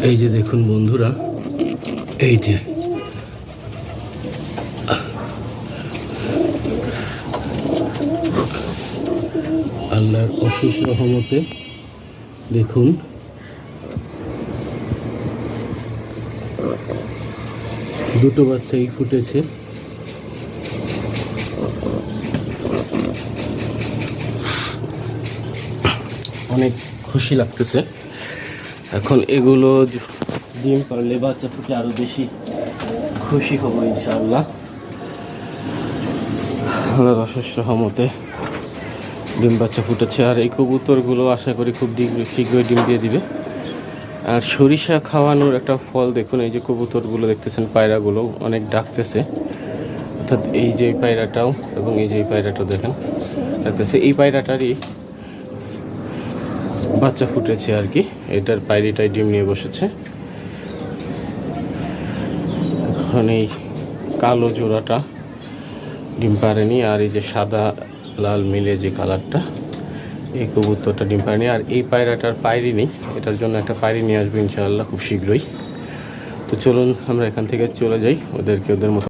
এই যে দেখুন বন্ধুরা, এই যে আল্লাহর অশেষ রহমতে দেখুন দুটো বাচ্চাই ফুটেছে। অনেক খুশি লাগতেছে। এখন এগুলো ডিম পারলে বাচ্চা ফুটে আরো বেশি খুশি হব ইনশাআল্লাহ। আল্লাহর অশেষ রহমতে ডিম বাচ্চা ফুটেছে। আর এই কবুতরগুলো আশা করি খুব শীঘ্রই ডিম দিয়ে দিবে। আর সরিষা খাওয়ানোর একটা ফল দেখুন, এই যে কবুতরগুলো দেখতেছেন, পায়রাগুলো অনেক ডাকতেছে, অর্থাৎ এই যে পায়রাটাও এবং এই যে পায়রাটাও দেখেন ডাকতেছে। এই পায়রাটারই বাচ্চা ফুটেছে আর কি, এটার পায়রিটাই ডিম নিয়ে বসেছে। এখন এই কালো জোড়াটা ডিম পারেনি, আর এই যে সাদা লাল মিলে যে কালারটা, এই কবুতরটা ডিম পারেনি। আর এই পায়রাটার পায়রি নেই, এটার জন্য একটা পায়রি নিয়ে আসবো ইনশাআল্লাহ খুব শীঘ্রই। তো চলুন আমরা এখান থেকে চলে যাই, ওদের মতো